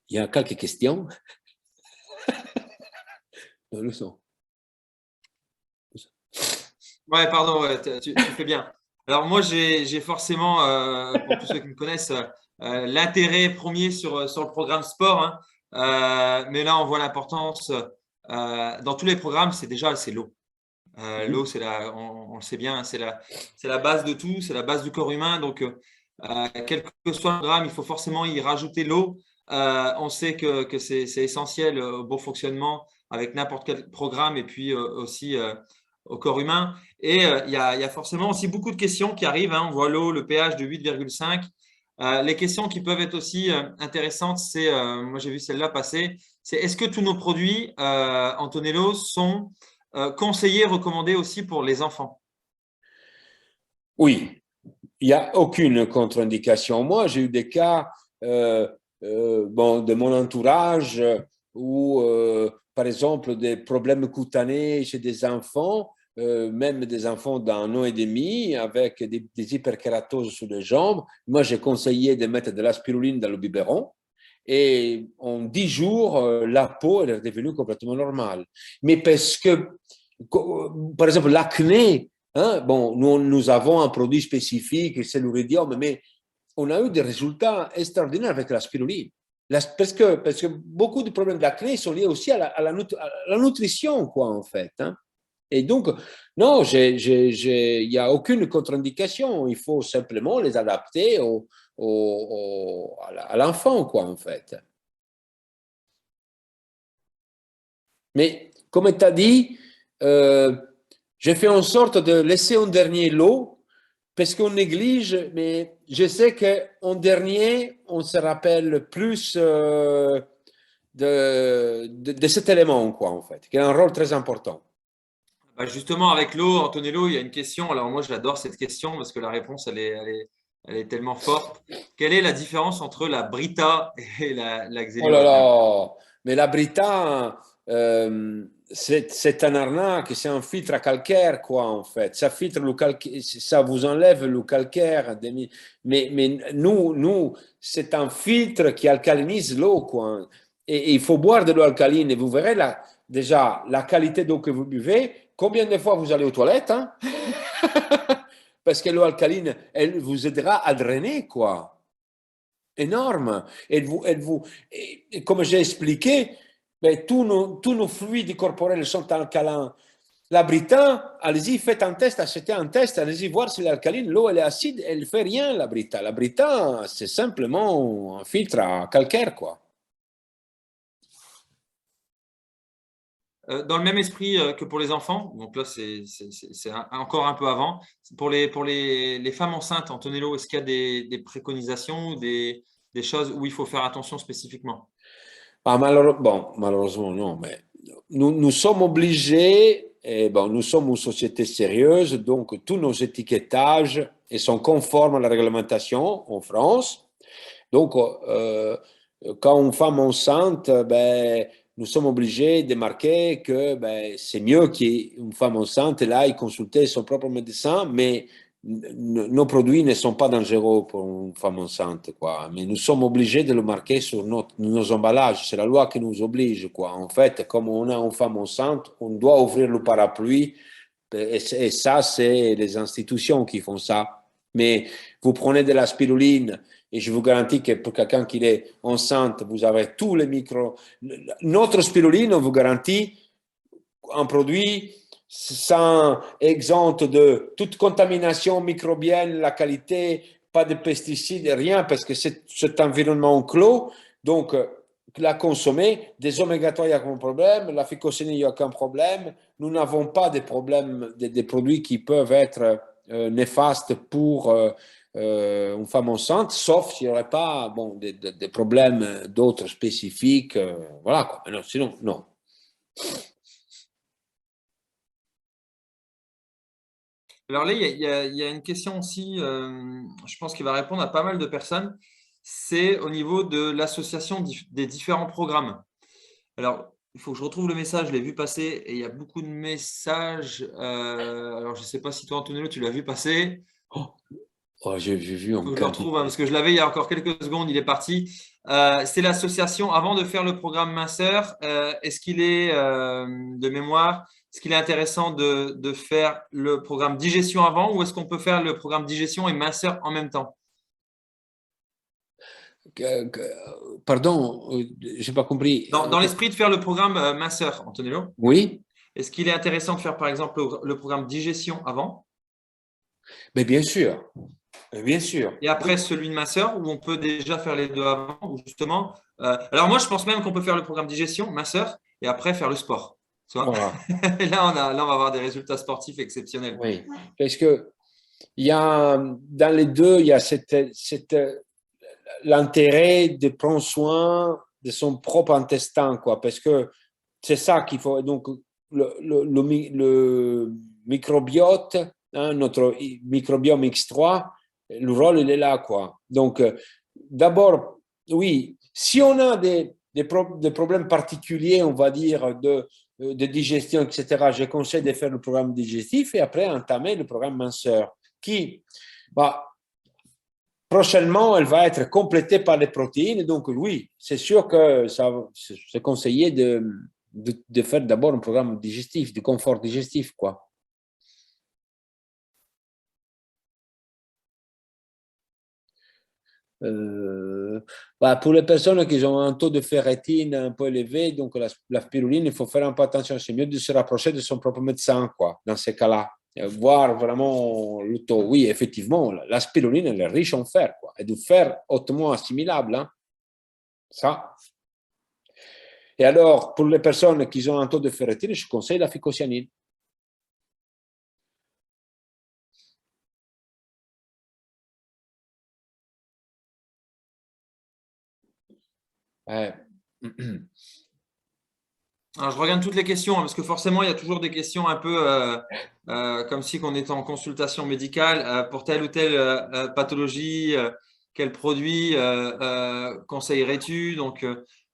il y a quelques questions. Non, le son. Ouais, pardon, ouais, tu fais bien. Alors moi, j'ai forcément, pour tous ceux qui me connaissent, l'intérêt premier sur le programme sport, hein. Mais là, on voit l'importance. Dans tous les programmes, c'est l'eau. L'eau, on le sait bien, c'est la base de tout, c'est la base du corps humain. Donc, quel que soit le programme, il faut forcément y rajouter l'eau. On sait que c'est essentiel au bon fonctionnement avec n'importe quel programme et puis aussi au corps humain. Et il y a forcément aussi beaucoup de questions qui arrivent, hein. On voit l'eau, le pH de 8,5. Les questions qui peuvent être aussi intéressantes, c'est, moi j'ai vu celle-là passer, c'est est-ce que tous nos produits, Antonello, sont conseillés, recommandés aussi pour les enfants? Oui, il n'y a aucune contre-indication. Moi, j'ai eu des cas euh, bon, de mon entourage où, par exemple, des problèmes cutanés chez des enfants, même des enfants d'un an et demi, avec des hyperkératoses sur les jambes. Moi, j'ai conseillé de mettre de la spiruline dans le biberon. Et en 10 jours, la peau elle est devenue complètement normale. Mais parce que, par exemple, l'acné, hein, bon, nous avons un produit spécifique, c'est l'uridium, mais on a eu des résultats extraordinaires avec la spiruline. Parce que beaucoup de problèmes d'acné sont liés aussi à la nutrition, quoi, en fait. Hein. Et donc, non, il n'y a aucune contre-indication. Il faut simplement les adapter à l'enfant, quoi, en fait. Mais comme tu as dit, euh, j'ai fait en sorte de laisser en dernier l'eau parce qu'on néglige, mais je sais qu'en dernier, on se rappelle plus de cet élément, quoi, en fait, qui a un rôle très important. Bah, justement, avec l'eau, Antonello, il y a une question. Alors moi, j'adore cette question parce que la réponse, elle est tellement forte. Quelle est la différence entre la Brita et la Oh là Xélium? là, mais la Brita, c'est un arnaque, c'est un filtre à calcaire, quoi, en fait. Ça filtre le calcaire, ça vous enlève le calcaire. Mais nous, c'est un filtre qui alcalinise l'eau, quoi. Et il faut boire de l'eau alcaline et vous verrez déjà la qualité d'eau que vous buvez. Combien de fois vous allez aux toilettes, hein? Parce que l'eau alcaline, elle vous aidera à drainer, quoi énorme. Et comme j'ai expliqué, ben, tous nos fluides corporels sont alcalins. La Brita, allez-y, faites un test, achetez un test, allez-y voir si l'alcaline, l'eau, elle est acide, elle ne fait rien, la Brita. La Brita, c'est simplement un filtre à calcaire, quoi. Dans le même esprit que pour les enfants, donc là, encore un peu avant. Pour les femmes enceintes, Antonello, est-ce qu'il y a des préconisations ou des choses où il faut faire attention spécifiquement? Ah, bon, malheureusement, non, mais nous sommes obligés, et bon, nous sommes une société sérieuse, donc tous nos étiquetages sont conformes à la réglementation en France. Donc, quand une femme enceinte, ben, nous sommes obligés de marquer que ben, c'est mieux qu'une femme enceinte aille consulter son propre médecin, mais nos produits ne sont pas dangereux pour une femme enceinte, quoi. Mais nous sommes obligés de le marquer sur nos emballages. C'est la loi qui nous oblige, quoi. En fait, comme on a une femme enceinte, on doit ouvrir le parapluie. Et ça, c'est les institutions qui font ça. Mais vous prenez de la spiruline et je vous garantis que pour quelqu'un qui est enceinte, vous avez tous les micros. Notre spiruline, on vous garantit un produit sans exempt de toute contamination microbienne, la qualité, pas de pesticides, rien, parce que c'est cet environnement clos. Donc, la consommer, des oméga 3, il n'y a aucun problème, la phycocéline, il n'y a aucun problème. Nous n'avons pas de problèmes, des produits qui peuvent être néfastes pour une femme enceinte, sauf s'il n'y aurait pas bon, des problèmes d'autres spécifiques. Voilà quoi. Mais non, sinon, non. Alors là, il y a une question aussi, je pense qu'il va répondre à pas mal de personnes. C'est au niveau de l'association des différents programmes. Alors, il faut que je retrouve le message, je l'ai vu passer et il y a beaucoup de messages. Alors, je ne sais pas si toi, Antonello, tu l'as vu passer. Oh, j'ai vu Faut en que je le retrouve, hein, parce que je l'avais il y a encore quelques secondes, il est parti. C'est l'association, avant de faire le programme minceur, est-ce qu'il est, de mémoire, est-ce qu'il est intéressant de faire le programme digestion avant ou est-ce qu'on peut faire le programme digestion et minceur en même temps? Pardon, j'ai pas compris. Dans l'esprit de faire le programme minceur, Antonello, Oui, est-ce qu'il est intéressant de faire par exemple le programme digestion avant mais bien sûr, bien sûr. et après celui de minceur où on peut déjà faire les deux avant ou justement. Alors moi, je pense même qu'on peut faire le programme digestion, minceur et après faire le sport. Tu vois. Voilà, Et là, on va avoir des résultats sportifs exceptionnels. oui. Parce que il y a, dans les deux, il y a l'intérêt de prendre soin de son propre intestin, quoi, parce que c'est ça qu'il faut. Donc, le microbiote, hein, notre microbiome X3, le rôle, il est là, quoi. Donc, d'abord, oui, si on a des problèmes particuliers, on va dire, de digestion, etc., je conseille de faire le programme digestif et après entamer le programme minceur, qui, bah, prochainement, elle va être complétée par les protéines. Donc, oui, c'est sûr que c'est conseillé de faire d'abord un programme digestif, de confort digestif, quoi. Bah, pour les personnes qui ont un taux de ferritine un peu élevé, donc la spiruline, il faut faire un peu attention. C'est mieux de se rapprocher de son propre médecin, quoi, dans ces cas-là. Voir vraiment le taux. Oui, effectivement, la spiruline, elle est riche en fer, quoi, et du fer hautement assimilable. Hein. Ça. Et alors, pour les personnes qui ont un taux de ferritine, je conseille la phycocyanine. Alors, je regarde toutes les questions hein, parce que forcément, il y a toujours des questions un peu comme si on était en consultation médicale pour telle ou telle pathologie, quel produit conseillerais-tu? Donc,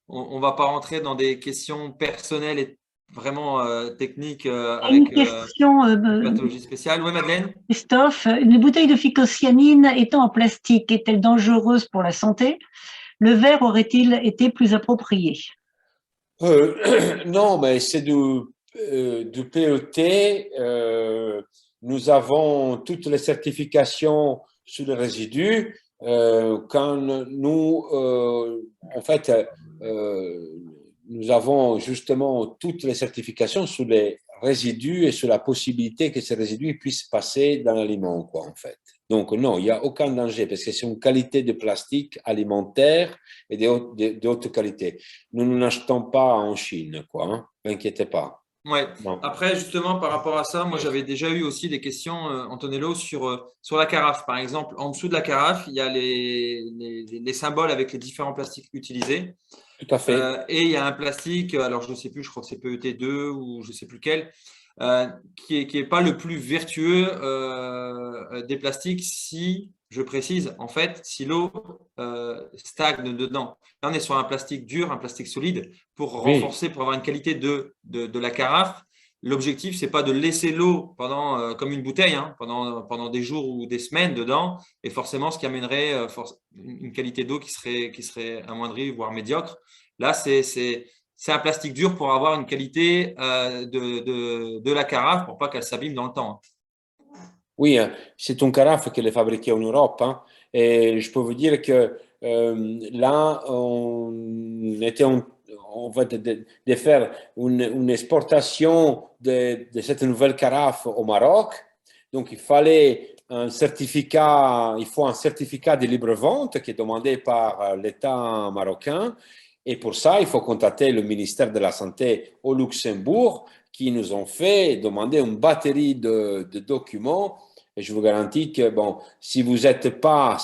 on ne va pas rentrer dans des questions personnelles et vraiment techniques Une avec question, une pathologie spéciale. Oui, Madeleine? Christophe. Une bouteille de phycocyanine étant en plastique, est-elle dangereuse pour la santé? Le verre aurait-il été plus approprié? Non, mais c'est du PET. Nous avons toutes les certifications sur les résidus. Quand nous, en fait, nous avons justement toutes les certifications sur les résidus et sur la possibilité que ces résidus puissent passer dans l'aliment, quoi, en fait. Donc, non, il n'y a aucun danger parce que c'est une qualité de plastique alimentaire et de haute qualité. Nous n'achetons pas en Chine, quoi. Hein. Ne vous inquiétez pas. Ouais. Non. Après, justement, par rapport à ça, moi, j'avais déjà eu aussi des questions, Antonello, sur la carafe. Par exemple, en dessous de la carafe, il y a les symboles avec les différents plastiques utilisés. Tout à fait. Et il y a un plastique, alors je ne sais plus, je crois que c'est PET2 ou je ne sais plus quel, qui est pas le plus vertueux des plastiques si, je précise, en fait, si l'eau stagne dedans. Là, on est sur un plastique dur, un plastique solide, pour Oui. renforcer, pour avoir une qualité de la carafe. L'objectif, c'est pas de laisser l'eau pendant, comme une bouteille, hein, pendant des jours ou des semaines dedans, et forcément, ce qui amènerait une qualité d'eau qui serait amoindrie, voire médiocre. Là, c'est un plastique dur pour avoir une qualité de la carafe pour pas qu'elle s'abîme dans le temps. Oui, c'est une carafe qui est fabriquée en Europe. Hein, et je peux vous dire que là, on était en fait de faire une exportation de cette nouvelle carafe au Maroc. Donc, il fallait un certificat, il faut un certificat de libre-vente qui est demandé par l'État marocain. Et pour ça, il faut contacter le ministère de la Santé au Luxembourg qui nous ont fait demander une batterie de documents. Et je vous garantis que, bon, si vous êtes pas,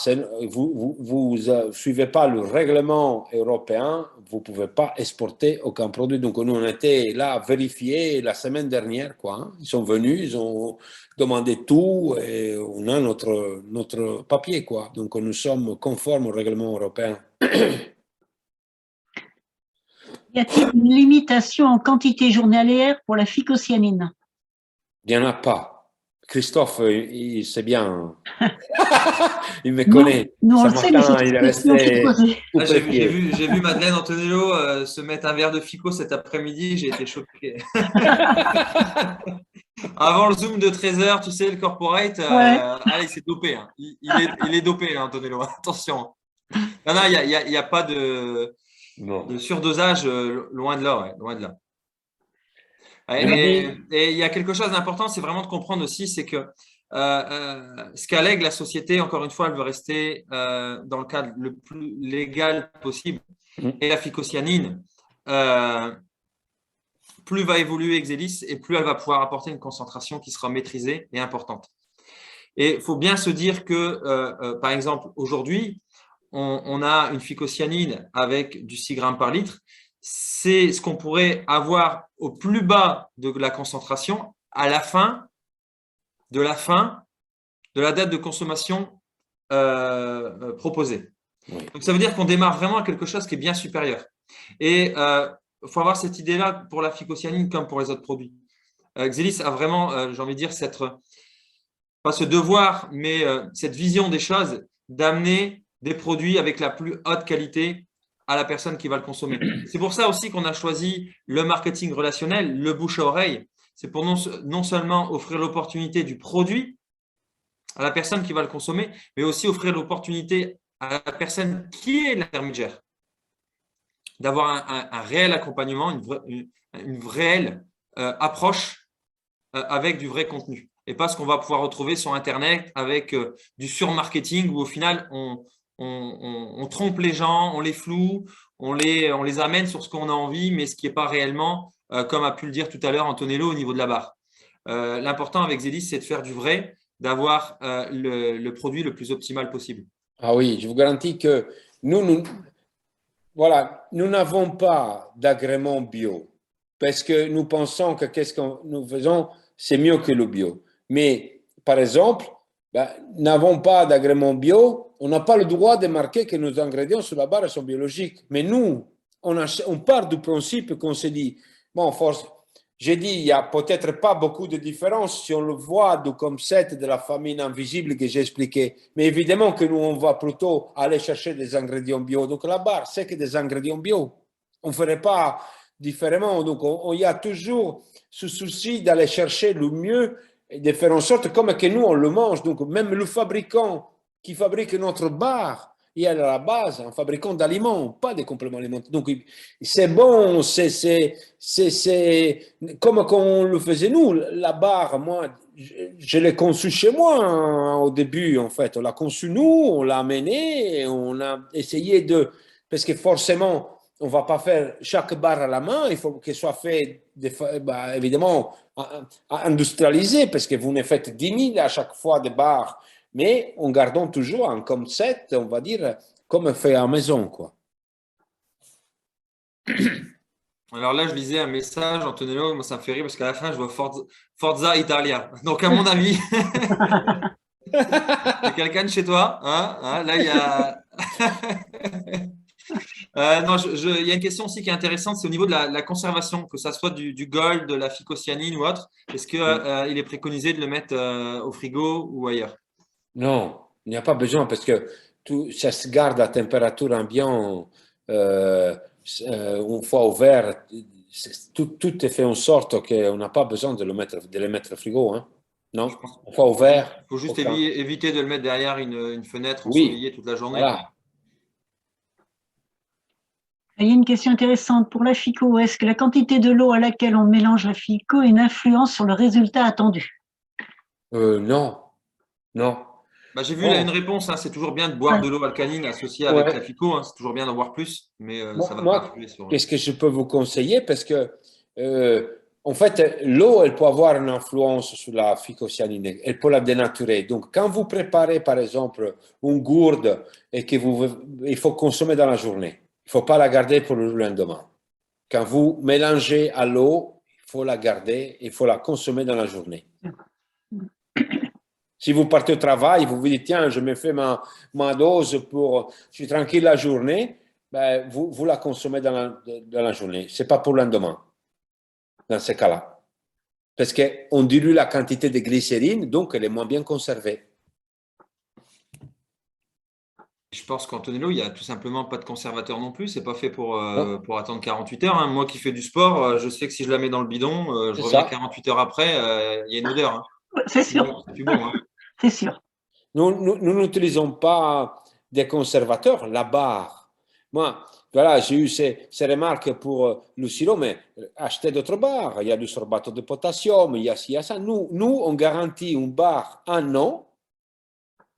vous suivez pas le règlement européen, vous pouvez pas exporter aucun produit. Donc, nous, on était là vérifier la semaine dernière, quoi. Hein. Ils sont venus, ils ont demandé tout et on a notre papier, quoi. Donc, nous sommes conformes au règlement européen. Y a-t-il une limitation en quantité journalière pour la phycocyanine? Il n'y en a pas. Christophe, il sait bien. Il me connaît. Nous, on Ce le sait, mais matin, c'est il est une question qui est resté posée. Ah, j'ai stupéfié. vu Madeleine Antonello se mettre un verre de Fico cet après-midi. J'ai été choqué. Avant le Zoom de 13 heures, tu sais, le corporate, Ouais. allez, il s'est dopé. Hein. Il est dopé, hein, Antonello. Attention. Non, non, il y a pas de Non. surdosage, loin de là. Ouais, loin de là. Il m'a dit, Et il y a quelque chose d'important, c'est vraiment de comprendre aussi, c'est que ce qu'allègue la société, encore une fois, elle veut rester dans le cadre le plus légal possible. Et la phycocyanine, plus va évoluer Exelis et plus elle va pouvoir apporter une concentration qui sera maîtrisée et importante. Et il faut bien se dire que, par exemple, aujourd'hui, on a une phycocyanine avec du 6 grammes par litre. C'est ce qu'on pourrait avoir au plus bas de la concentration à la fin de la date de consommation proposée. oui. Donc, ça veut dire qu'on démarre vraiment à quelque chose qui est bien supérieur. Et il faut avoir cette idée-là pour la phycocyanine comme pour les autres produits. Xelis a vraiment, j'ai envie de dire, pas ce devoir, mais cette vision des choses d'amener des produits avec la plus haute qualité à la personne qui va le consommer. C'est pour ça aussi qu'on a choisi le marketing relationnel, le bouche à oreille. C'est pour non seulement offrir l'opportunité du produit à la personne qui va le consommer, mais aussi offrir l'opportunité à la personne qui est l'intermédiaire d'avoir un réel accompagnement, une réelle approche avec du vrai contenu. Et pas ce qu'on va pouvoir retrouver sur Internet avec du surmarketing où au final, on trompe les gens, on les floue, on les amène sur ce qu'on a envie, mais ce qui n'est pas réellement, comme a pu le dire tout à l'heure Antonello au niveau de la barre. L'important avec Xelis, c'est de faire du vrai, d'avoir le produit le plus optimal possible. Ah oui, je vous garantis que voilà, nous n'avons pas d'agrément bio parce que nous pensons que qu'est-ce que nous faisons, c'est mieux que le bio. Mais par exemple, ben, n'avons pas d'agrément bio, on n'a pas le droit de marquer que nos ingrédients sur la barre sont biologiques. Mais nous, on part du principe qu'on se dit, bon, force, j'ai dit, il n'y a peut-être pas beaucoup de différence si on le voit du concept de la famine invisible que j'ai expliqué. Mais évidemment que nous, on va plutôt aller chercher des ingrédients bio. Donc la barre, c'est que des ingrédients bio. On ne ferait pas différemment. Donc il y a toujours ce souci d'aller chercher le mieux et de faire en sorte comme que nous, on le mange. Donc même le fabricant qui fabrique notre barre, il est à la base un fabricant d'aliments, pas des compléments alimentaires. Donc, c'est bon, c'est comme quand on le faisait nous. La barre, moi, je l'ai conçue chez moi hein, au début, en fait. On l'a conçue nous, on l'a amenée, on a essayé de... Parce que forcément, on ne va pas faire chaque barre à la main, il faut qu'elle soit faite, bah, évidemment, industrialisée, parce que vous ne faites 10 000 à chaque fois de barres mais en gardant toujours un concept, on va dire, comme fait à la maison, quoi. Alors là, je lisais un message, Antonello, moi ça me fait rire parce qu'à la fin, je vois Forza Italia. Donc, à mon avis, il y a quelqu'un de chez toi. Hein, là, il y a. Non, il y a une question aussi qui est intéressante, c'est au niveau de la conservation, que ça soit du gold, de la phycocyanine ou autre. Est-ce qu'il il est préconisé de le mettre au frigo ou ailleurs? Non, il n'y a pas besoin parce que tout, ça se garde à température ambiante une fois ouvert. Tout est fait en sorte qu'on n'a pas besoin de les mettre au frigo. Hein. Non, Je pense une fois qu'il ouvert. faut juste Aucun. éviter de le mettre derrière une fenêtre Oui, ensoleillée toute la journée. voilà. Il y a une question intéressante pour la FICO. Est-ce que la quantité de l'eau à laquelle on mélange la FICO a une influence sur le résultat attendu? Non, non. Bah, j'ai vu là une Bon, réponse, hein, c'est toujours bien de boire de l'eau alcaline associée avec la ouais. FICO, hein, c'est toujours bien d'en boire plus, mais ça ne va pas Moi, influer sur. qu'est-ce que je peux vous conseiller? Parce que, en fait, l'eau, elle peut avoir une influence sur la phycocyanine, elle peut la dénaturer. Donc, quand vous préparez, par exemple, une gourde et que il faut consommer dans la journée, il ne faut pas la garder pour le lendemain. Quand vous mélangez à l'eau, il faut la garder, il faut la consommer dans la journée. Si vous partez au travail, vous vous dites, tiens, je me fais ma dose pour, je suis tranquille la journée, ben, vous la consommez dans la journée. Ce n'est pas pour le lendemain, dans ces cas-là. Parce qu'on dilue la quantité de glycérine, donc elle est moins bien conservée. Je pense qu'Antonello, il n'y a tout simplement pas de conservateur non plus. C'est pas fait pour Non, attendre 48 heures, hein. Moi qui fais du sport, je sais que si je la mets dans le bidon, je c'est reviens ça. 48 heures après, il y a une odeur, hein. C'est C'est plus sûr, bon, c'est plus bon, hein. c'est sûr. Nous n'utilisons pas des conservateurs, la barre. Moi, voilà, j'ai eu ces remarques pour le sirop, mais achetez d'autres barres. Il y a du sorbato de potassium, il y a ci, il y a ça. Nous, on garantit une barre un an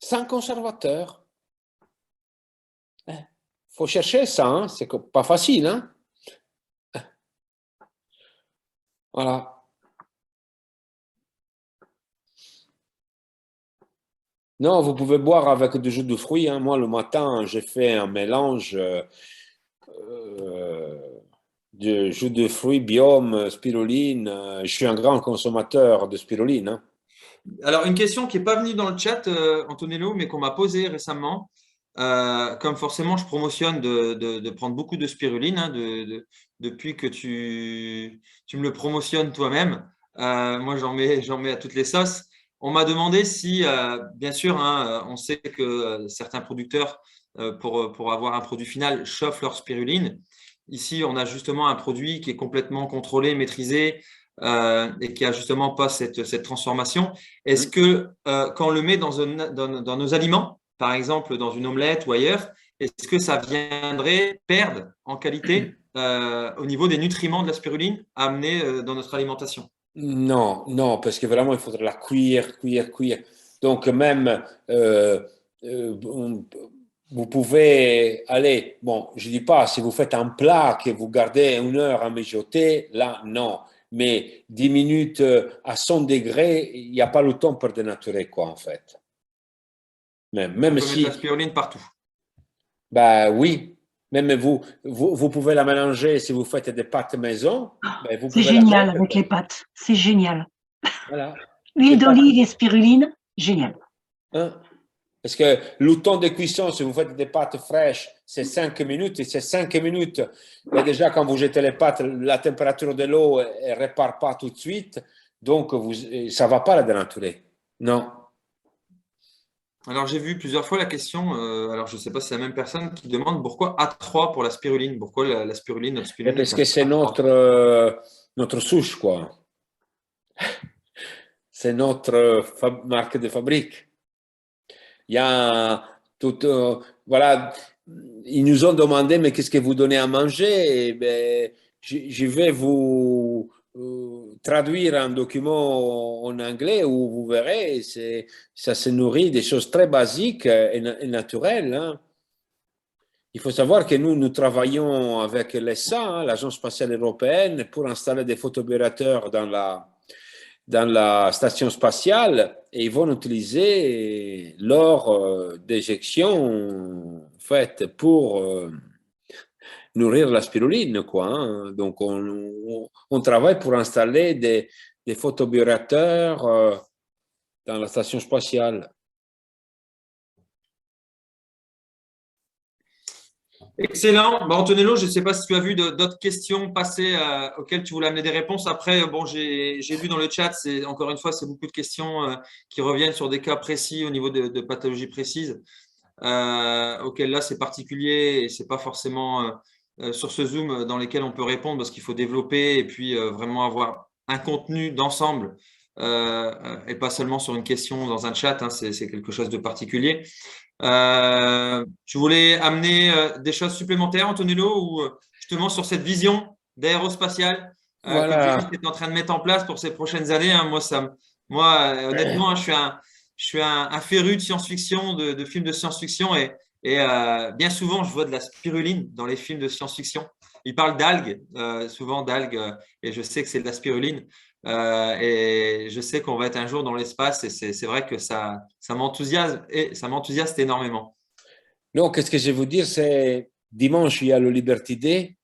sans conservateur. Faut chercher ça, hein? C'est pas facile, hein? Voilà. Non, vous pouvez boire avec du jus de fruits, hein. Moi, le matin, j'ai fait un mélange de jus de fruits, biome, spiruline. Je suis un grand consommateur de spiruline, hein. Alors, une question qui n'est pas venue dans le chat, Antonello, mais qu'on m'a posée récemment. Comme forcément, je promotionne de prendre beaucoup de spiruline, hein, depuis que tu me le promotionnes toi-même. Moi, j'en mets à toutes les sauces. On m'a demandé si, bien sûr, hein, on sait que certains producteurs, pour avoir un produit final, chauffent leur spiruline. Ici, on a justement un produit qui est complètement contrôlé, maîtrisé, et qui a justement pas cette transformation. Est-ce que quand on le met dans nos aliments, par exemple dans une omelette ou ailleurs, est-ce que ça viendrait perdre en qualité au niveau des nutriments de la spiruline amenés dans notre alimentation? Non, non, parce que vraiment, il faudrait la cuire, cuire, cuire. Donc, même, vous pouvez aller, bon, je dis pas, si vous faites un plat que vous gardez 1 heure à mijoter, là, non. Mais 10 minutes à 100 degrés, il n'y a pas le temps pour dénaturer, quoi, en fait. On Même peut mettre la si, spiruline partout. bah oui, même vous pouvez la mélanger si vous faites des pâtes maison, ben, vous C'est pouvez la génial mettre. avec les pâtes. C'est génial. Voilà. Huile Les pâtes, d'olive et spiruline, génial. hein. Parce que le temps de cuisson, si vous faites des pâtes fraîches, c'est 5 minutes. Et c'est 5 minutes. Mais déjà, quand vous jetez les pâtes, la température de l'eau ne répare pas tout de suite. Donc, ça ne va pas la dénaturer. Non. Alors, j'ai vu plusieurs fois la question, alors je ne sais pas si c'est la même personne qui demande pourquoi A3 pour la spiruline, pourquoi la spiruline, notre Et spiruline est parce que appelée c'est A3. notre souche, quoi. C'est notre marque de fabrique. Il y a tout, voilà, ils nous ont demandé, mais qu'est-ce que vous donnez à manger? Et ben, je vais vous traduire un document en anglais où vous verrez, ça se nourrit des choses très basiques et naturelles, hein. Il faut savoir que nous travaillons avec l'ESA, hein, l'Agence spatiale européenne, pour installer des photobioréacteurs dans la station spatiale et ils vont utiliser leur déjection faite pour nourrir la spiruline, quoi, hein. Donc, on travaille pour installer des photobioréacteurs dans la station spatiale. Excellent. Bon, Antonello, je ne sais pas si tu as vu d'autres questions passées auxquelles tu voulais amener des réponses. Après, bon, j'ai vu dans le chat, encore une fois, c'est beaucoup de questions qui reviennent sur des cas précis au niveau de pathologies précises, auxquelles là, c'est particulier et ce n'est pas forcément sur ce Zoom dans lesquels on peut répondre parce qu'il faut développer et puis vraiment avoir un contenu d'ensemble et pas seulement sur une question dans un chat, hein, c'est quelque chose de particulier. Tu voulais amener des choses supplémentaires, Antonello, ou justement sur cette vision d'aérospatiale que Judith Voilà. est en train de mettre en place pour ces prochaines années, hein. Moi, honnêtement, hein, je suis un féru de science-fiction, de films de science-fiction, et bien souvent, je vois de la spiruline dans les films de science-fiction. Ils parlent d'algues, souvent d'algues, et je sais que c'est de la spiruline. Et je sais qu'on va être un jour dans l'espace et c'est vrai que ça m'enthousiasme et ça m'enthousiasme énormément. Donc, qu'est-ce que je vais vous dire, c'est dimanche, il y a le Liberty Day.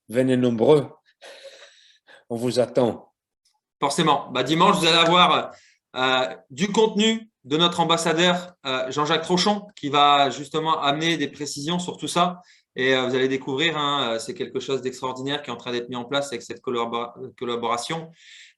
Venez nombreux. On vous attend. Forcément, bah, dimanche, vous allez avoir du contenu de notre ambassadeur Jean-Jacques Trochon qui va justement amener des précisions sur tout ça. Et vous allez découvrir, hein, c'est quelque chose d'extraordinaire qui est en train d'être mis en place avec cette collaboration.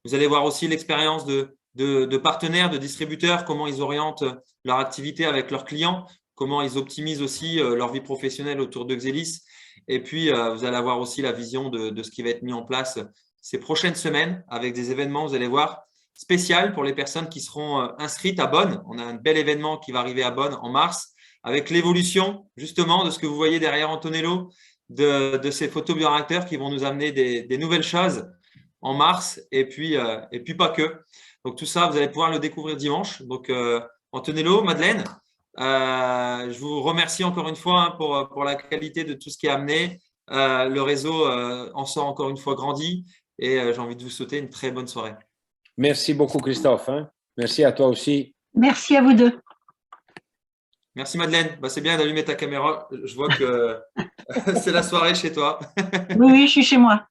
Vous allez voir aussi l'expérience de partenaires, de distributeurs, comment ils orientent leur activité avec leurs clients, comment ils optimisent aussi leur vie professionnelle autour de Xelis. Et puis, vous allez avoir aussi la vision de ce qui va être mis en place ces prochaines semaines avec des événements, vous allez voir, spécial pour les personnes qui seront inscrites à Bonn. On a un bel événement qui va arriver à Bonn en mars avec l'évolution justement de ce que vous voyez derrière Antonello, de ces photobioréacteurs qui vont nous amener des nouvelles choses en mars et puis pas que. Donc tout ça, vous allez pouvoir le découvrir dimanche. Donc Antonello, Madeleine, je vous remercie encore une fois hein, pour la qualité de tout ce qui est amené. Le réseau en sort encore une fois grandi et j'ai envie de vous souhaiter une très bonne soirée. Merci beaucoup, Christophe. Hein. Merci à toi aussi. Merci à vous deux. Merci Madeleine. Bah, c'est bien d'allumer ta caméra. Je vois que c'est la soirée chez toi. Oui, je suis chez moi.